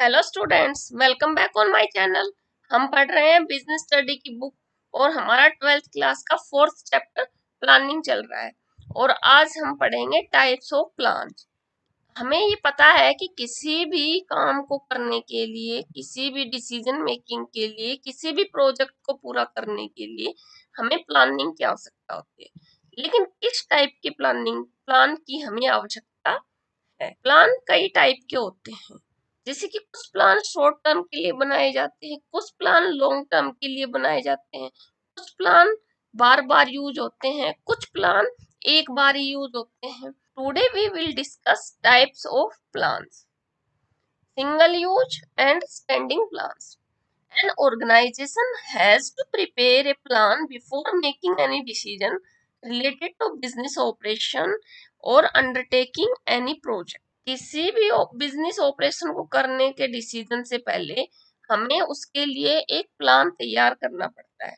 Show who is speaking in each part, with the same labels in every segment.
Speaker 1: Hello students, welcome back on my channel. हम पढ़ रहे हैं बिजनेस स्टडी की बुक और हमारा 12th क्लास का 4th चैप्टर प्लानिंग चल रहा है। और आज हम पढ़ेंगे टाइप्स ऑफ प्लान। हमें ये पता है कि किसी भी काम को करने के लिए, किसी भी डिसीजन मेकिंग के लिए, किसी भी प्रोजेक्ट को पूरा करने के लिए हमें प्लानिंग की आवश्यकता होती है। लेकिन किस टाइप की प्लान की हमें आवश्यकता है? प्लान कई टाइप के होते हैं, जैसे कि कुछ प्लान शॉर्ट टर्म के लिए बनाए जाते हैं, कुछ प्लान लॉन्ग टर्म के लिए बनाए जाते हैं, कुछ प्लान बार बार यूज होते हैं, कुछ प्लान एक बार ही यूज होते हैं। Today we will discuss types of plans, single use and standing plans. An organization has to prepare a plan before making any decision related to business operation or undertaking any project. किसी भी business operation को करने के decision से पहले हमें उसके लिए एक प्लान तैयार करना पड़ता है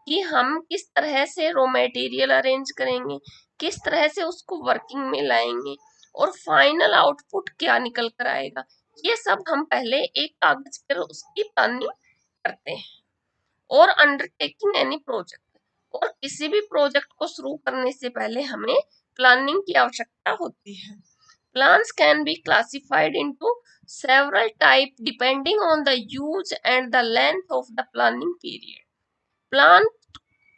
Speaker 1: कि हम किस तरह से रॉ मटेरियल अरेंज करेंगे, किस तरह से उसको वर्किंग में लाएंगे और फाइनल आउटपुट क्या निकल कर आएगा। ये सब हम पहले एक कागज पर उसकी प्लानिंग करते हैं। और अंडरटेकिंग एनी प्रोजेक्ट, और किसी भी प्रोजेक्ट को शुरू करने से पहले हमें प्लानिंग की आवश्यकता होती है। Plans can be classified into several types depending on the use and the length of the planning period. Plan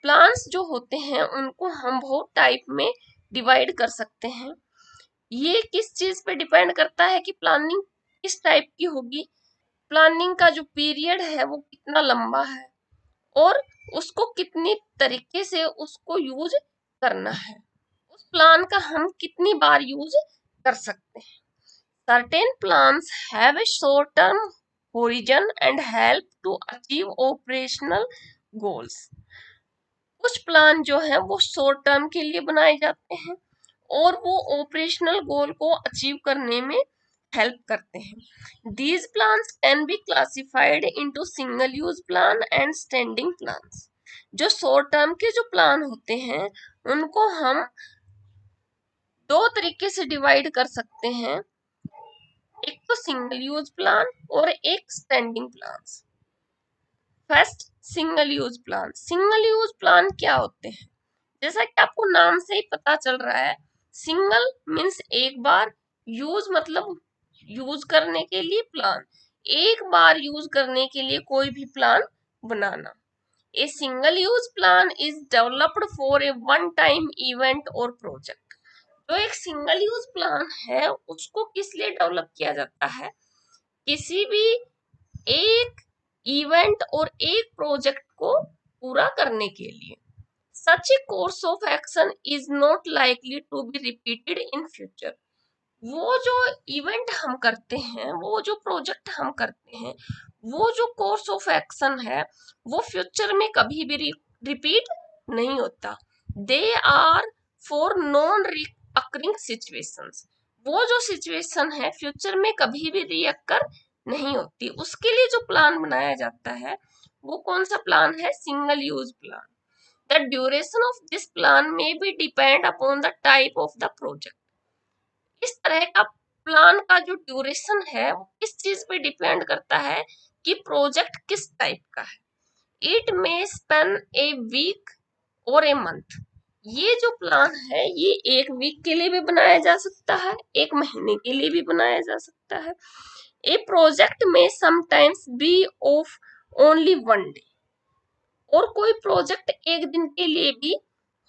Speaker 1: plans जो होते हैं उनको हम बहुत टाइप में डिवाइड कर सकते हैं। ये किस चीज पे डिपेंड करता है कि प्लानिंग किस टाइप की होगी, प्लानिंग का जो पीरियड है वो कितना लंबा है और उसको कितनी तरीके से उसको यूज करना है, उस प्लान का हम कितनी बार यूज कर सकते हैं। Certain plans have a short-term horizon and help to achieve operational goals. कुछ प्लान जो है वो शॉर्ट टर्म के लिए बनाए जाते हैं और वो ऑपरेशनल गोल को अचीव करने में हेल्प करते हैं। These plans can be classified into single use plan and standing plans. जो शॉर्ट टर्म के जो प्लान होते हैं उनको हम दो तरीके से डिवाइड कर सकते हैं, एक तो सिंगल यूज प्लान और एक standing plan. First, single use plan. Single use plan क्या होते हैं? जैसा कि आपको नाम से ही पता चल रहा है, सिंगल मीन्स एक बार, यूज मतलब यूज करने के लिए, प्लान एक बार यूज करने के लिए कोई भी plan banana. A single use plan is developed for a one time event और प्रोजेक्ट। तो एक सिंगल यूज प्लान है उसको किस लिए डेवलप किया जाता है? किसी भी एक इवेंट और एक प्रोजेक्ट को पूरा करने के लिए। Such a course of action is not likely to be repeated in future. वो जो इवेंट हम करते हैं, वो जो प्रोजेक्ट हम करते हैं, वो जो कोर्स ऑफ एक्शन है वो फ्यूचर में कभी भी रिपीट नहीं होता। They are for non recurring situations. वो जो सिचुएशन है फ्यूचर में कभी भी रिअकर नहीं होती, उसके लिए जो प्लान बनाया जाता है वो कौन सा प्लान है? Single use plan. The duration of this plan may be depend upon the type of the project. इस तरह का प्लान का जो ड्यूरेशन है वो किस चीज पे डिपेंड करता है कि प्रोजेक्ट किस टाइप का है। It may span a week और ए मंथ। ये जो प्लान है ये एक वीक के लिए भी बनाया जा सकता है, एक महीने के लिए भी बनाया जा सकता है। ए प्रोजेक्ट में sometimes be of only one day, और कोई प्रोजेक्ट एक दिन के लिए भी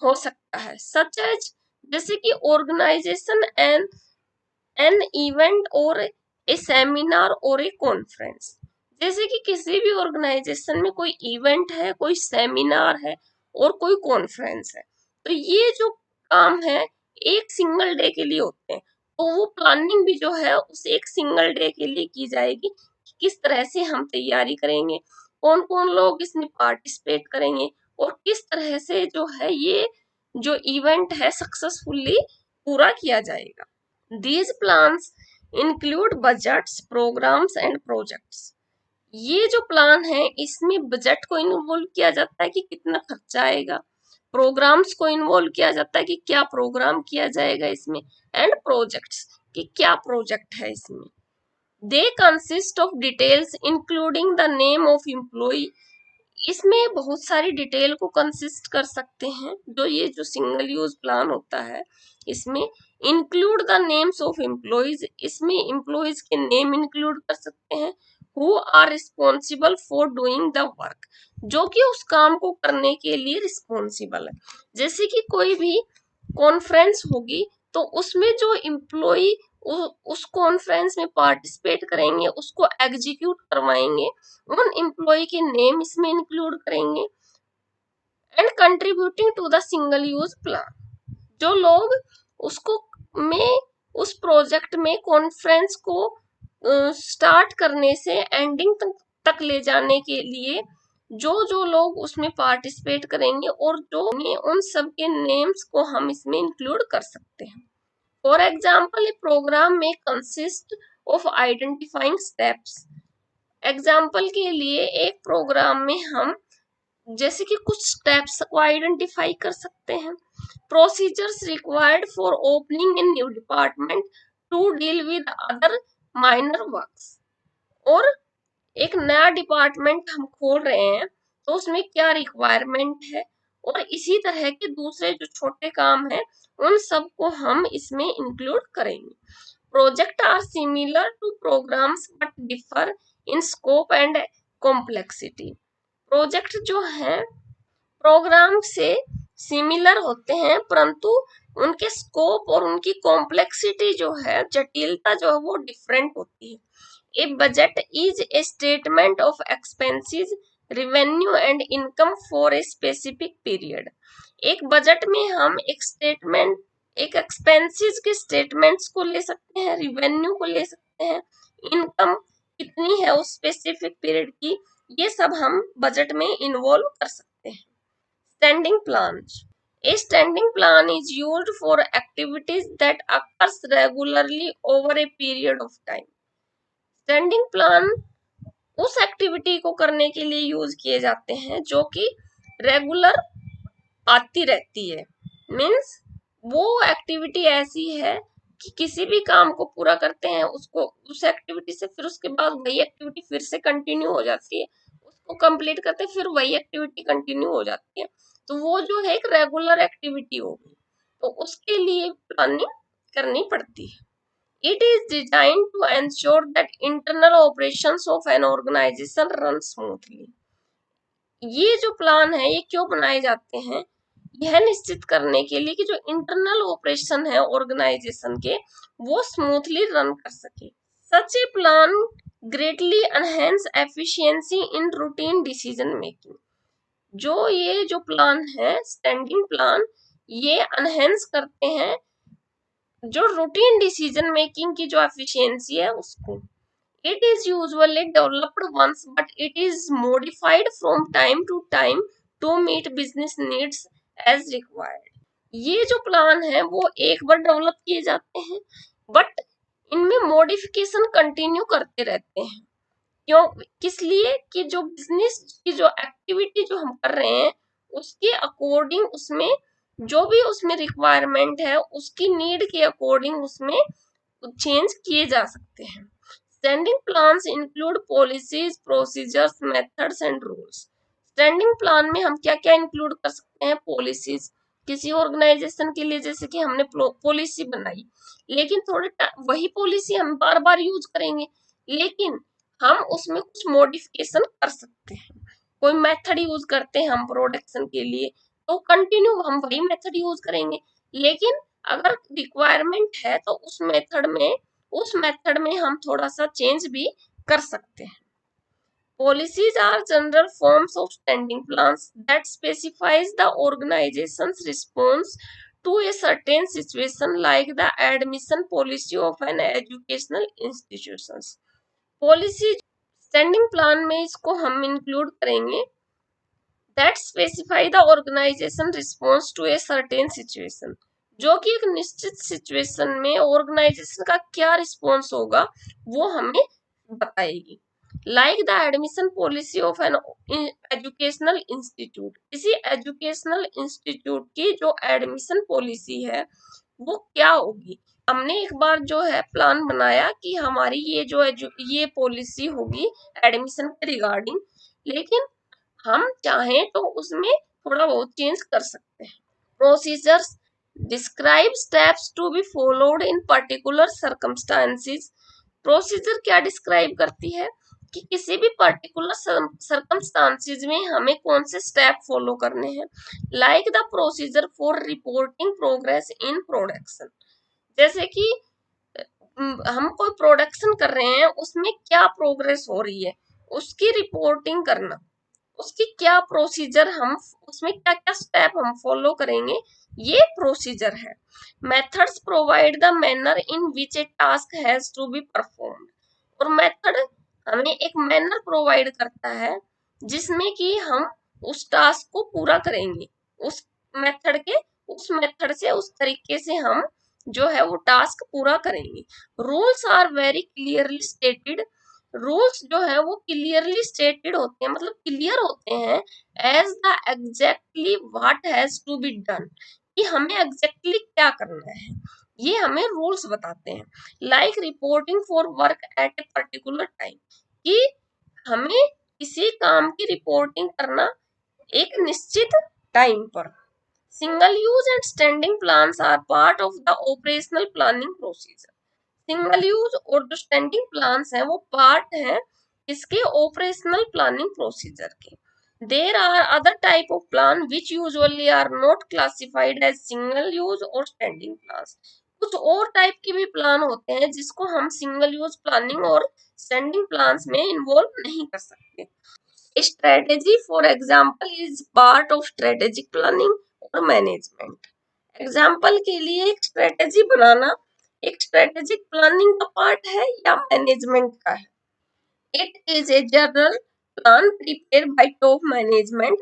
Speaker 1: हो सकता है। सच एज, जैसे कि ऑर्गेनाइजेशन एन इवेंट और ए सेमिनार और ए कॉन्फ्रेंस। जैसे कि किसी भी ऑर्गेनाइजेशन में कोई इवेंट है, कोई सेमिनार है और कोई कॉन्फ्रेंस है, तो ये जो काम है एक सिंगल डे के लिए होते हैं। तो वो प्लानिंग भी जो है उस एक सिंगल डे के लिए की जाएगी, किस तरह से हम तैयारी करेंगे, कौन कौन लोग इसमें पार्टिसिपेट करेंगे और किस तरह से जो है ये जो इवेंट है सक्सेसफुली पूरा किया जाएगा। These plans include budgets, programs and projects. ये जो प्लान है इसमें बजट को इन्वॉल्व किया जाता है कि कितना खर्चा आएगा, प्रोग्राम्स को इन्वॉल्व किया जाता है कि क्या प्रोग्राम किया जाएगा इसमें, एंड प्रोजेक्ट्स कि क्या प्रोजेक्ट है इसमें। They consist of details including the name of employee. इसमें बहुत सारी डिटेल को कंसिस्ट कर सकते हैं। जो ये जो सिंगल यूज प्लान होता है इसमें include the names of employees, इसमें एम्प्लॉयज के नेम इंक्लूड कर सकते हैं। Who are responsible for doing the work, जो कि उस काम को करने के लिए रिस्पॉन्सिबल है। जैसे कि कोई भी कॉन्फ्रेंस होगी तो उसमें जो एम्प्लॉय उस कॉन्फ्रेंस में पार्टिसिपेट करेंगे, उसको एग्जीक्यूट करवाएंगे, उन एम्प्लॉय के नेम इसमें इंक्लूड करेंगे। And contributing to the single use plan, जो लोग उसको में उस प्रोजेक्ट में कॉन्फ्रेंस को स्टार्ट करने से एंडिंग तक ले जाने के लिए जो जो लोग उसमें पार्टिसिपेट करेंगे और जो उन सब के नेम्स को हम इसमें इंक्लूड कर सकते हैं। फॉर एग्जाम्पल, ए प्रोग्राम में consist of identifying steps. Example के लिए एक प्रोग्राम में हम जैसे कि कुछ स्टेप्स को आइडेंटिफाई कर सकते हैं। Procedures required for opening in new department to deal with other minor works. और एक नया डिपार्टमेंट हम खोल रहे हैं तो उसमें क्या रिक्वायरमेंट है, और इसी तरह के दूसरे जो छोटे काम है उन सब को हम इसमें इंक्लूड करेंगे। Project are similar to programmes but differ in scope and complexity. Project जो है प्रोग्राम से सिमिलर होते हैं परंतु उनके स्कोप और उनकी कॉम्प्लेक्सिटी जो है, जटिलता जो है वो डिफरेंट होती है। A budget is a statement of expenses, revenue and income for a specific period. एक बजट में हम एक स्टेटमेंट, एक एक्सपेंसेस के स्टेटमेंट्स को ले सकते हैं, रिवेन्यू को ले सकते हैं, इनकम कितनी है उस स्पेसिफिक पीरियड की, ये सब हम बजट में इन्वॉल्व कर सकते हैं। Standing plan, a standing plan is used for activities that occurs regularly over a period of time. Standing plan उस एक्टिविटी को करने के लिए यूज किए जाते हैं जो कि रेगुलर आती रहती है। मीन्स वो एक्टिविटी ऐसी है कि किसी भी काम को पूरा करते हैं उसको उस एक्टिविटी से फिर उसके बाद वही एक्टिविटी फिर से कंटिन्यू हो जाती है, उसको कंप्लीट करते फिर वही एक्टिविटी कंटिन्यू हो जाती है। तो वो जो है एक रेगुलर एक्टिविटी होगी, तो उसके लिए प्लानिंग करनी पड़ती है। It is designed to ensure that internal operations of an organization run smoothly. ये जो प्लान है ये क्यों बनाए जाते हैं, यह निश्चित करने के लिए कि जो इंटरनल ऑपरेशन है ऑर्गेनाइजेशन के वो स्मूथली रन कर सके। Such a plan greatly enhance efficiency in routine decision making. जो ये जो प्लान है स्टैंडिंग प्लान, ये एनहेंस करते हैं जो रूटीन डिसीजन मेकिंग की जो एफिशिएंसी है उसको। It is usually developed once but it is modified from time to time to meet business needs as required. ये जो प्लान है वो एक बार डेवलप किए जाते हैं बट इनमें मॉडिफिकेशन कंटिन्यू करते रहते हैं। क्यों, किस लिए कि जो बिजनेस की जो एक्टिविटी जो हम कर रहे हैं उसके अकॉर्डिंग उसमें जो भी उसमें रिक्वायरमेंट है उसकी नीड के अकॉर्डिंग उसमें चेंज किए जा सकते हैं। Standing plans include policies, procedures, methods and rules. Standing plan में हम क्या क्या इंक्लूड कर सकते हैं? पॉलिसीज, किसी ऑर्गेनाइजेशन के लिए जैसे कि हमने पॉलिसी बनाई, लेकिन थोड़े वही पॉलिसी हम बार बार यूज करेंगे, लेकिन हम उसमें कुछ मॉडिफिकेशन कर सकते हैं। कोई मेथड यूज करते हैं हम प्रोडक्शन के लिए तो कंटिन्यू हम वही मेथड यूज करेंगे, लेकिन अगर रिक्वायरमेंट है तो उस मेथड में हम थोड़ा सा चेंज भी कर सकते हैं। Policies are general forms of standing plans that specifies the organization's response to a certain situation, like the admission policy of an educational institutions. Policy standing plan में इसको हम इंक्लूड करेंगे that specify the organization response to a certain situation, जो कि एक निश्चित situation में organisation का क्या रिस्पॉन्स होगा वो हमें बताएगी। Like the admission policy of an educational institute, किसी एजुकेशनल इंस्टीट्यूट की जो एडमिशन पॉलिसी है वो क्या होगी, हमने एक बार जो है प्लान बनाया कि हमारी ये पॉलिसी होगी एडमिशन के रिगार्डिंग, लेकिन हम चाहें तो उसमें थोड़ा बहुत चेंज कर सकते हैं। Procedures describe steps to be followed in particular circumstances. Procedure क्या डिस्क्राइब करती है कि किसी भी पर्टिकुलर सर्कमस्टांसेस में हमें कौन से स्टेप फॉलो करने हैं। Like the procedure for reporting progress in production, जैसे कि हम कोई प्रोडक्शन कर रहे हैं, उसमें क्या प्रोग्रेस हो रही है उसकी रिपोर्टिंग करना, उसकी क्या प्रोसीजर, हम उसमें क्या क्या स्टेप हम फॉलो करेंगे, ये प्रोसीजर है। Methods provide the manner in which a task has to be performed, और मेथड हमें एक मैनर प्रोवाइड करता है जिसमें कि हम उस टास्क को पूरा करेंगे, उस मेथड के उस मेथड से उस तरीके से हम जो है वो टास्क पूरा करेंगे। Rules are very clearly stated, rules जो है वो क्लियरली स्टेटेड होते हैं, मतलब क्लियर होते हैं as the exactly what has to be done, कि हमें एग्जैक्टली क्या करना है, ये हमें रूल्स बताते हैं। Like reporting for work at a particular time, कि हमें किसी काम की रिपोर्टिंग करना एक निश्चित टाइम पर। Single use and standing plans are part of the operational planning procedure. Single use और जो स्टैंडिंग प्लान्स हैं वो पार्ट है इसके ऑपरेशनल प्लानिंग प्रोसीजर के। There are other type of plan which usually are not classified as single use और standing plans. कुछ और टाइप के भी प्लान होते हैं जिसको हम सिंगल यूज प्लानिंग और स्टैंडिंग प्लान्स में इन्वॉल्व नहीं कर सकते। Strategy for example is part of strategic planning और मैनेजमेंट। एग्जाम्पल के लिए एक स्ट्रेटेजी बनाना एक स्ट्रेटेजिक प्लानिंग का पार्ट है या मैनेजमेंट का है। It is a general plan prepare by top management,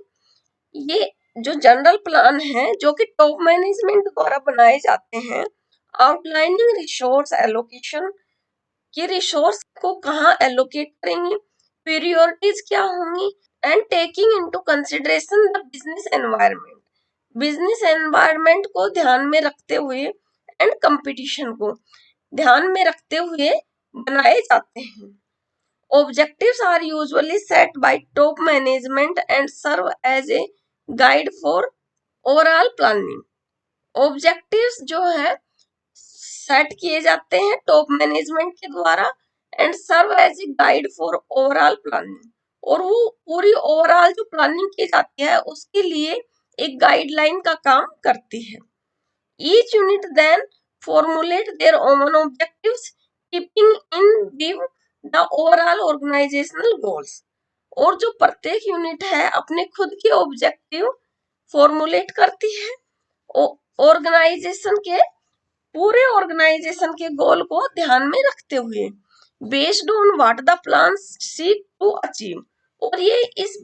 Speaker 1: ये जो जनरल प्लान है जो कि टॉप मैनेजमेंट द्वारा बनाए जाते हैं। आउटलाइनिंग रिसोर्स एलोकेशन, कि रिसोर्स को कहाँ एलोकेट करेंगे, प्रायोरिटीज क्या होंगी, and taking into consideration the business environment को ध्यान में रखते हुए एंड कंपटीशन को ध्यान में रखते हुए बनाए जाते हैं। Objectives are usually set by top management and serve as a guide for overall planning. Objectives जो है सेट किए जाते हैं टॉप मैनेजमेंट के द्वारा and serve as a guide for overall planning, और वो पूरी ओवरऑल जो प्लानिंग की जाती है उसके लिए एक गाइडलाइन का काम करती है। Each unit then formulate their own objectives keeping in view the overall organisational goals, और जो प्रत्येक यूनिट है अपने खुद के ऑब्जेक्टिव फॉर्मुलेट करती है ऑर्गेनाइजेशन के पूरे ऑर्गेनाइजेशन के गोल को ध्यान में रखते हुए, based on what the plan seek to achieve, और ये इस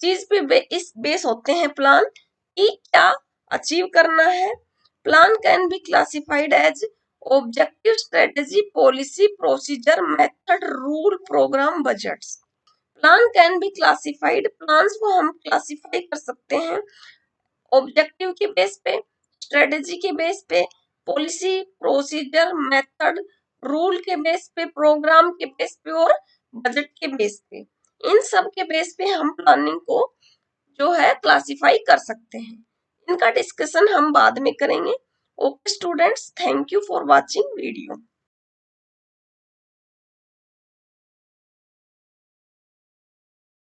Speaker 1: चीज पे इस बेस होते हैं प्लान कि क्या अचीव करना है। Plan can be classified as objective, strategy, policy, procedure, method, rule, programme, budgets. Plan can be classified, plans को हम क्लासिफाई कर सकते हैं ऑब्जेक्टिव के बेस पे, स्ट्रेटेजी के बेस पे, पॉलिसी, प्रोसीजर, मेथड, रूल के बेस पे, प्रोग्राम के बेस पे और बजट के बेस पे। इन सब के बेस पे हम प्लानिंग को जो है क्लासिफाई कर सकते हैं। इनका डिस्कशन हम बाद में करेंगे। Okay students, thank you for watching video.